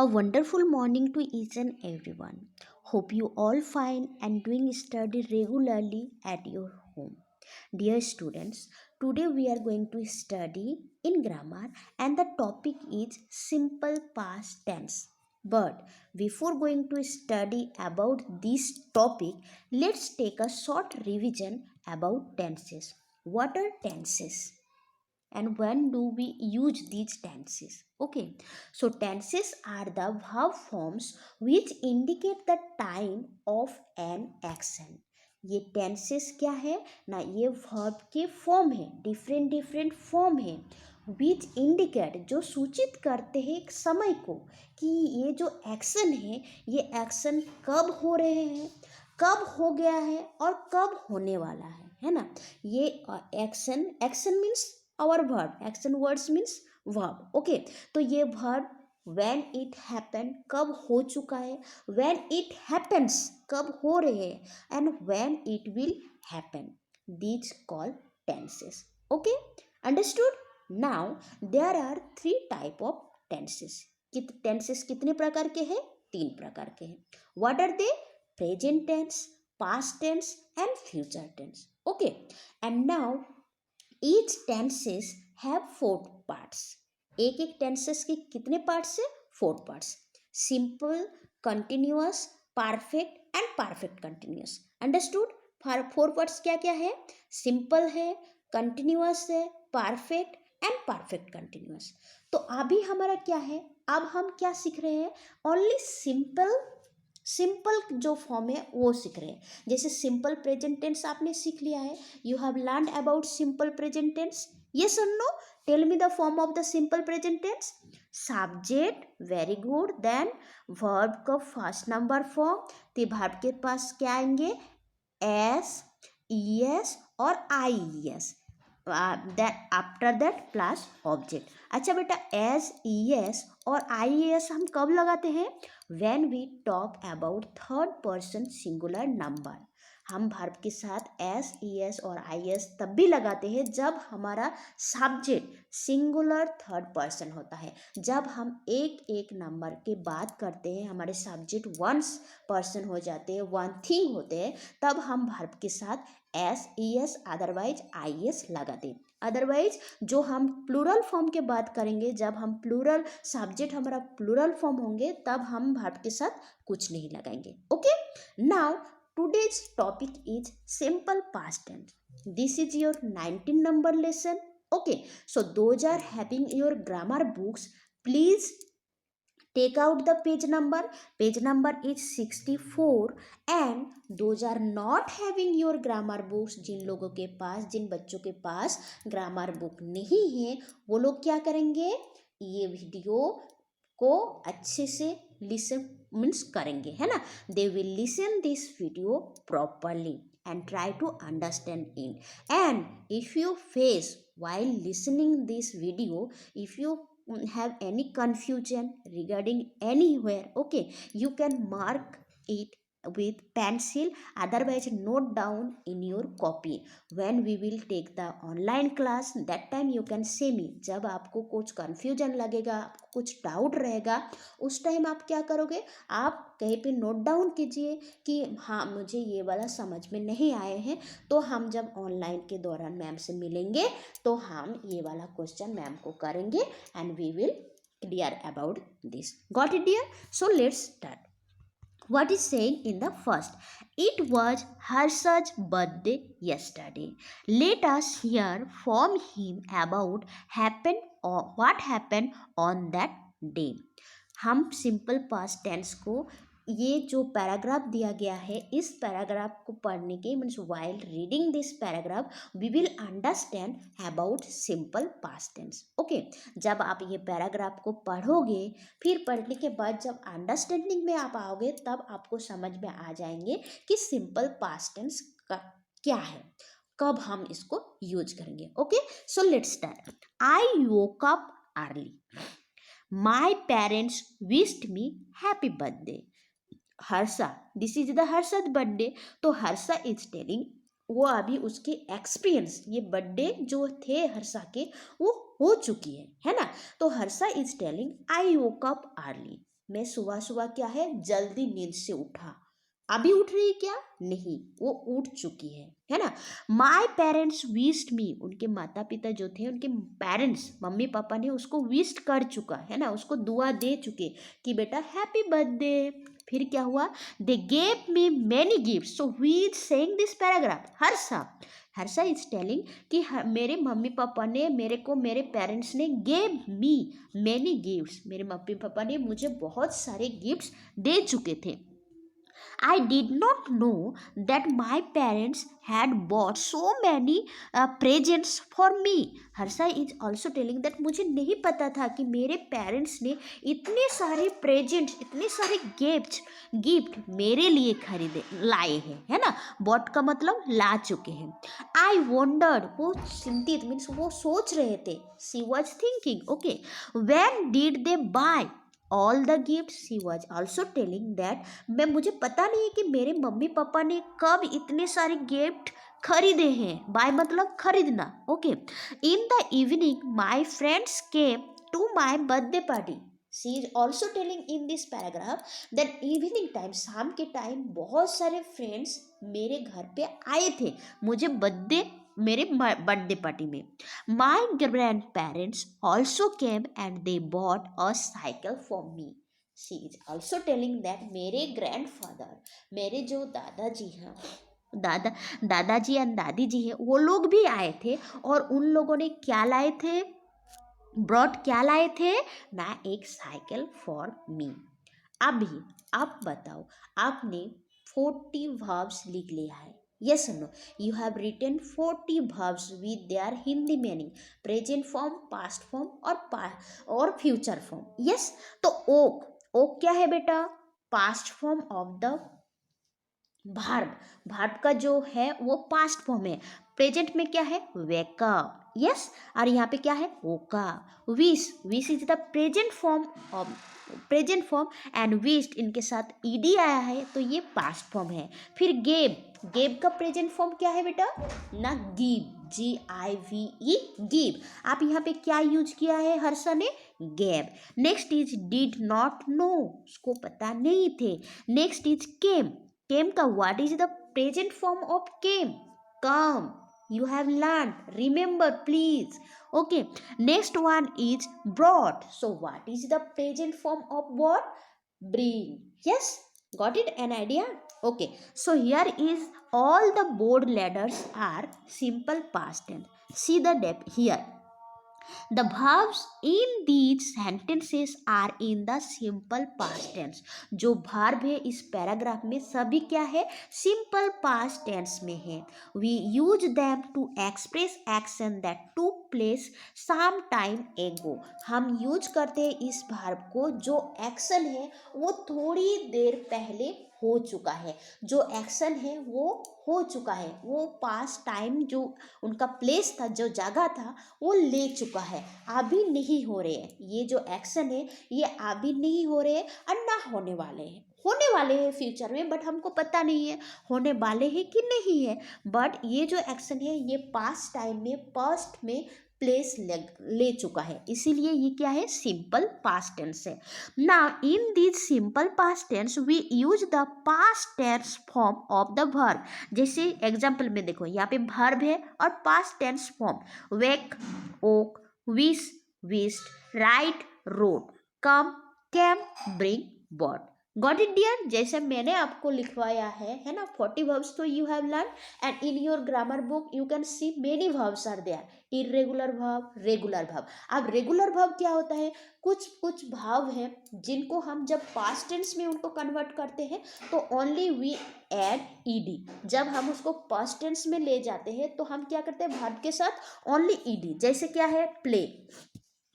A wonderful morning to each and everyone. Hope you all fine and doing study regularly at your home. Dear students, today we are going to study in grammar and the topic is simple past tense. But before going to study about this topic, let's take a short revision about tenses. What are tenses? And when do we use these tenses? Okay, so tenses are the verb forms which indicate the time of an action. ये tenses क्या है ना, ये verb के form है, different different form है which indicate, जो सूचित करते हैं एक समय को कि ये जो एक्शन है ये एक्शन कब हो रहे हैं, कब हो गया है और कब होने वाला है ना। ये action means our verb, action words means verb, okay। तो ये verb when it happen कब हो चुका है, when it happens कब हो रहे हैं and when it will happen, these call tenses, okay, understood। now there are three type of tenses। tenses कितने प्रकार के हैं? तीन प्रकार के हैं। what are they? present tense, past tense and future tense, okay। and now each tenses have four parts। एक एक tenses के कितने parts है? Four parts। simple, continuous, perfect and perfect continuous, understood। Four parts क्या क्या है? simple है, continuous है, perfect and perfect continuous। तो अभी हमारा क्या है, अब हम क्या सीख रहे हैं? only सिंपल जो फॉर्म है वो सीख रहे हैं। जैसे सिंपल प्रेजेंट टेंस आपने सीख लिया है, you have learn about simple present tense, yes और no? Tell me the form of the simple present tense. Subject, very good. Then verb का फर्स्ट नंबर फॉर्म, तो वर्ब के पास क्या आएंगे? एस, ई एस और I S, after that plus object. अच्छा बेटा, एस, ई एस और आई एस हम कब लगाते हैं? When we talk about third person singular number. हम वर्ब के साथ एस, ई एस और आई एस तब भी लगाते हैं जब हमारा सब्जेक्ट सिंगुलर थर्ड पर्सन होता है। जब हम एक एक नंबर के बात करते हैं, हमारे सब्जेक्ट वन पर्सन हो जाते हैं, वन थिंग होते हैं, तब हम वर्ब के साथ S, E S otherwise I S लगाते। अदरवाइज जो हम प्लूरल फॉर्म के बात करेंगे, जब हम प्लूरल सब्जेक्ट हमारा प्लूरल फॉर्म होंगे, तब हम वर्ब के साथ कुछ नहीं लगाएंगे, okay. Now today's topic is simple past tense. This is your 19 number lesson, okay। So those are having your grammar books, please take out the page number is 64। and those are not having your grammar books, जिन लोगों के पास, जिन बच्चों के पास grammar book नहीं है, वो लोग क्या करेंगे? ये वीडियो को अच्छे से लिसन मीन्स करेंगे, है ना। They will listen this video properly and try to understand it। and if you face while listening this video, if you have any confusion regarding anywhere, okay, you can mark it with pencil, otherwise note down in your copy। when we will take the online class, that time you can say me। जब आपको कुछ confusion लगेगा, आपको कुछ doubt रहेगा, उस time आप क्या करोगे? आप कहीं पे नोट डाउन कीजिए कि हाँ मुझे ये वाला समझ में नहीं आए हैं, तो हम जब ऑनलाइन के दौरान मैम से मिलेंगे तो हम ये वाला क्वेश्चन मैम को करेंगे and we will clear about this। got it dear? so let's start। what is saying in the first? It was Harsha's birthday yesterday। let us hear from him about happened or what happened on that day। हम simple past tense को, ये जो paragraph दिया गया है, इस paragraph को पढ़ने के means while reading this paragraph we will understand about simple past tense, okay. जब आप ये पैराग्राफ को पढ़ोगे, फिर पढ़ने के बाद जब अंडरस्टैंडिंग में आप आओगे, तब आपको समझ में आ जाएंगे कि सिंपल पास्ट टेंस का क्या है, कब हम इसको यूज करेंगे, okay. So let's start. I woke up early. My parents wished me happy birthday। Harsha, this is the Harshad birthday. तो हर्षा इज टेलिंग, वो अभी उसके एक्सपीरियंस, ये बर्थडे जो थे हर्षा के वो हो चुकी है ना। तो Harsha is telling I woke up early. मैं सुबह सुबह क्या है जल्दी नींद से उठा। अभी उठ रही क्या? नहीं, वो उठ चुकी है ना। माई पेरेंट्स विश्ड मी, उनके माता पिता जो थे, उनके पेरेंट्स मम्मी पापा ने उसको विश्ड कर चुका है ना, उसको दुआ दे चुके कि बेटा हैप्पी बर्थडे। फिर क्या हुआ? They gave me many gift. So we is saying this paragraph? Harsha, Harsha is telling कि मेरे मम्मी पापा ने मेरे को, मेरे पेरेंट्स ने गेव मी मैनी गिफ्ट्स, मेरे मम्मी पापा ने मुझे बहुत सारे गिफ्ट्स दे चुके थे। I did not know that my parents had bought so many presents for me. Harsha is also telling that मुझे नहीं पता था कि मेरे पेरेंट्स ने इतने सारे प्रेजेंट्स, इतने सारे गिफ्ट मेरे लिए खरीदे लाए हैं, है ना। बॉट का मतलब ला चुके हैं। आई वंडर्ड, वो चिंतित मीन्स वो सोच रहे थे। She was thinking, okay, when did they buy all the gift? She was also telling that मैं, मुझे पता नहीं है कि मेरे मम्मी पापा ने कब इतने सारे गिफ्ट खरीदे हैं। बाय मतलब खरीदना, okay. In the evening my friends came to my birthday party. She is also telling in this paragraph that evening time, शाम के टाइम बहुत सारे फ्रेंड्स मेरे घर पे आए थे मुझे मेरे बर्थडे पार्टी में। My grand parents also came and they bought a cycle for me. She is also telling that मेरे ग्रैंडफादर, मेरे जो दादाजी हैं, दादाजी एंड दादी जी हैं, वो लोग भी आए थे और उन लोगों ने क्या लाए थे? ब्रॉड क्या लाए थे ना? एक साइकिल फॉर मी। अभी आप बताओ, आपने 40 verbs लिख लिया है, yes or no? You have written 40 verbs with their Hindi meaning, present form, past form और future form, yes? तो ओक क्या है बेटा? Past form of the verb, verb का जो है वो पास्ट फॉर्म है। प्रेजेंट में क्या है? Wake up, yes. और यहाँ पे क्या है? वोका। Wish is the present form and wished इनके साथ ईडी आया है तो ये पास्ट फॉर्म है। फिर गेव का प्रेजेंट फॉर्म क्या है बेटा? ना गिव, GIVE, गिव। आप यहाँ पे क्या यूज किया है हर्षा ने? Gave. Next is did not know, उसको पता नहीं थे। नेक्स्ट इज केम का what is the present form of come? You have learned, remember please, okay. Next one is brought, so what is the present form of what? Bring, yes. Got it? An idea? Okay, so here is all the board letters are simple past tense. See the depth here. The verbs in these sentences are in the simple past tense. जो verb है इस paragraph में सभी क्या है? Simple past tense में है। We use them to express action that took place some time ago. हम यूज करते हैं इस verb को, जो एक्शन है वो थोड़ी देर पहले हो चुका है, जो एक्शन है वो हो चुका है, वो पास्ट टाइम जो उनका प्लेस था, जो जगह था वो ले चुका है, अभी नहीं हो रहे हैं। ये जो एक्शन है ये अभी नहीं हो रहे हैं और ना होने वाले हैं फ्यूचर में, बट हमको पता नहीं है होने वाले हैं कि नहीं है। बट ये जो एक्शन है ये पास्ट टाइम में, पास्ट में प्लेस ले चुका है, इसीलिए ये क्या है? सिंपल पास्ट टेंस है। Now in this simple past tense we use the past tense form of the verb. जैसे एग्जाम्पल में देखो, यहाँ पे वर्ब है और past tense form, wake, woke, wish, wished, write, wrote, come, came, bring, bought. Got it dear? जैसे मैंने आपको लिखवाया है ना, 40 verbs तो you have learn and in your grammar book you can see many verbs are there, irregular verb, regular verb. अब regular verb क्या होता है? कुछ भाव हैं जिनको हम जब पास्ट टेंस में उनको कन्वर्ट करते हैं तो ओनली वी ऐड ईडी। जब हम उसको पास्ट टेंस में ले जाते हैं तो हम क्या करते हैं? वर्ब के साथ ओनली ईडी। जैसे क्या है? Play,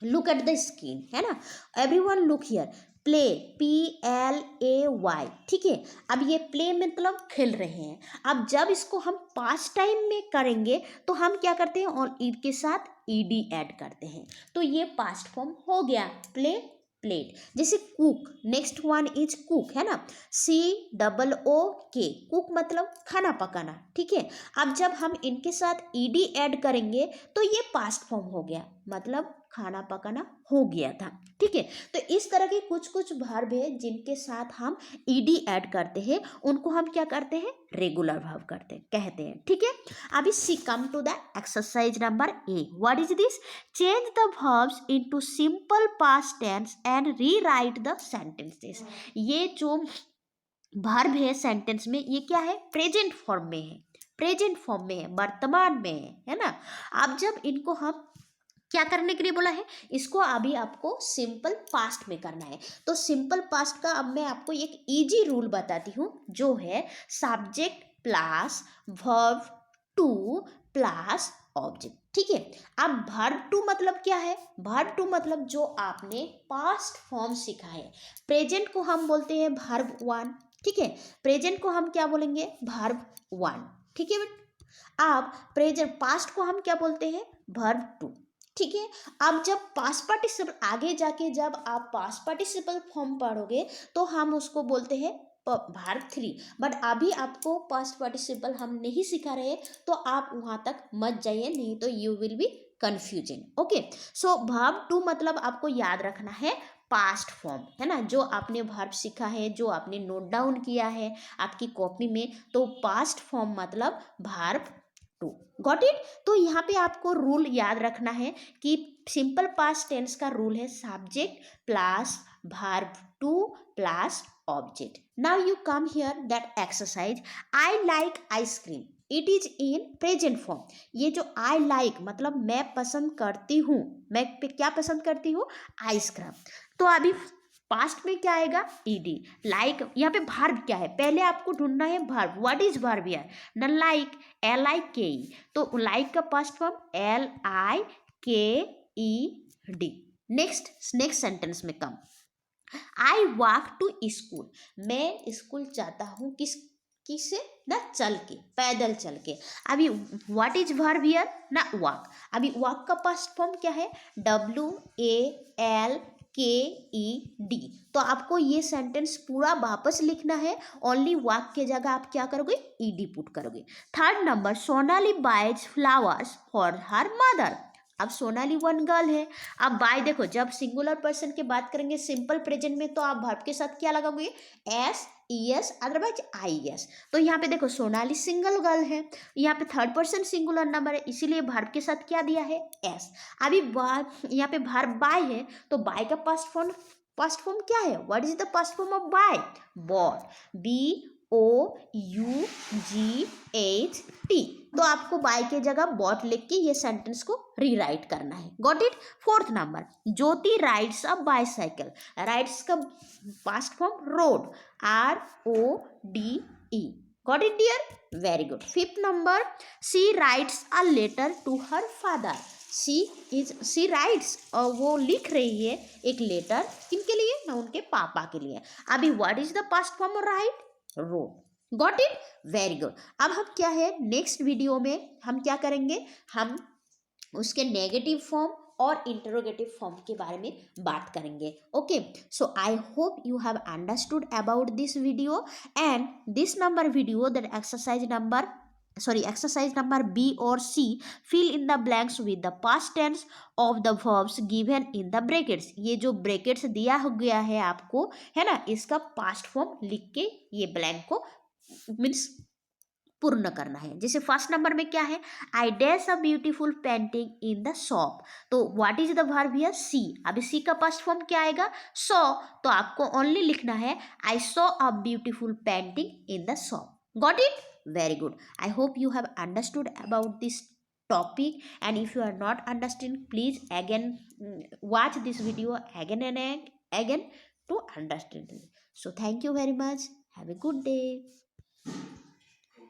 look at the screen, है ना। Everyone look here, play, PLAY, ठीक है। अब ये प्ले मतलब खेल रहे हैं। अब जब इसको हम पास्ट टाइम में करेंगे तो हम क्या करते हैं? और ईड के साथ ईडी ऐड करते हैं, तो ये पास्ट फॉर्म हो गया, प्ले, प्लेट। जैसे cook, next one is cook, है ना, COOK, कुक मतलब खाना पकाना, ठीक है। अब जब हम इनके साथ ईडी ऐड करेंगे तो ये पास्ट फॉर्म हो गया, मतलब खाना पकाना हो गया था। ठीक है, तो इस तरह के कुछ कुछ वर्ब है जिनके साथ हम ईडी ऐड करते हैं, उनको हम क्या करते हैं, रेगुलर वर्ब कहते हैं। ठीक है, अभी see come to the exercise number A. What is this? Change the verbs into simple past tense and rewrite the sentences। ये जो वर्ब है सेंटेंस में, ये क्या है, प्रेजेंट फॉर्म में है, प्रेजेंट फॉर्म में है, वर्तमान में है ना। अब जब इनको हम क्या करने के लिए बोला है, इसको अभी आपको सिंपल पास्ट में करना है। तो सिंपल पास्ट का अब मैं आपको एक इजी रूल बताती हूँ, जो है subject plus verb two plus object. ठीक है, अब वर्ब टू मतलब क्या है, वर्ब टू मतलब जो आपने पास्ट फॉर्म सीखा है। प्रेजेंट को हम बोलते हैं वर्ब वन। ठीक है, प्रेजेंट को हम क्या बोलेंगे, वर्ब वन। ठीक है बेटा, अब प्रेजेंट पास्ट को हम क्या बोलते हैं, वर्ब टू। ठीक है, अब जब पास्ट पार्टिसिपल आगे जाके जब आप पास्ट पार्टिसिपल फॉर्म पढ़ोगे तो हम उसको बोलते हैं वर्ब थ्री। बट अभी आपको पास्ट पार्टिसिपल हम नहीं सिखा रहे, तो आप वहां तक मत जाइए, नहीं तो you will be confusing. Okay, so verb two मतलब आपको याद रखना है पास्ट फॉर्म, है ना, जो आपने वर्ब सीखा है, जो आपने नोट डाउन किया है आपकी कॉपी में, तो पास्ट फॉर्म मतलब वर्ब टू। Got it? तो यहाँ पे आपको रूल याद रखना है कि सिंपल पास्ट टेंस का रूल है subject plus verb two plus object. Now you come here that exercise, I like ice cream, it is in present form. ये जो आई लाइक मतलब मैं पसंद करती हूँ, मैं क्या पसंद करती हूँ, आइसक्रीम। तो अभी पास्ट में क्या आएगा, ईडी। लाइक यहाँ पे वर्ब क्या है, पहले आपको ढूंढना है वर्ब। व्हाट इज वर्ब यार, न लाइक, LIKE। तो लाइक का past form LIKED। Next sentence में कम, आई वॉक टू स्कूल, मैं स्कूल जाता हूँ किससे, ना चल के, पैदल चल के। अभी व्हाट इज वर्ब हियर, ना वॉक। अभी वॉक का पास्ट फॉर्म क्या है, WALKED। तो आपको ये सेंटेंस पूरा वापस लिखना है, ओनली वॉक के जगह आप क्या करोगे, ईडी पुट करोगे। Third number, Sonali buys flowers for her mother. अब सोनाली वन गर्ल है। अब बाय देखो, जब सिंगुलर पर्सन की बात करेंगे सिंपल प्रेजेंट में, तो आप वर्ब के साथ क्या लगाओगे, SES, अदरवाइज IES। तो यहाँ पे देखो सोनाली सिंगल गर्ल है, यहाँ पे थर्ड पर्सन सिंगुलर नंबर है, इसीलिए वर्ब के साथ क्या दिया है, S। अभी यहाँ पे वर्ब बाय है, तो बाय का पास्ट फॉर्म क्या है, what is the past form of buy, bought, BOUGHT। तो आपको बाय के जगह बॉट लिख के ये सेंटेंस को रीराइट करना है। Got it? Fourth number, Jyoti rides a bicycle, rides का past form rode, RODE। Got it dear? Very good. Fifth number, she writes a letter to her father, she writes, और वो लिख रही है एक लेटर, किनके लिए, ना उनके पापा के लिए। अभी what is the past form of right, road. Got it? Very good. अब हम क्या है, नेक्स्ट वीडियो में हम क्या करेंगे, हम उसके नेगेटिव फॉर्म और इंटरोगेटिव फॉर्म के बारे में बात करेंगे। Okay, so I hope you have understood about this video and this number video, that exercise number B or C, fill in the blanks with the past tense of the verbs given in the brackets। ये जो brackets दिया हो गया है आपको, है ना, इसका पास्ट फॉर्म लिख के ये ब्लैंक को मीन्स पूर्ण करना है। जैसे फर्स्ट नंबर में क्या है, I dash a beautiful painting in the shop. तो what is the verb here, see. अभी सी का पास्ट फॉर्म क्या आएगा, सॉ। तो आपको ओनली लिखना है I saw a beautiful painting in the shop. Got it? Very good. I hope you have understood about this topic, and if you are not understanding, please again watch this video again and again to understand it. So thank you very much. Have a good day.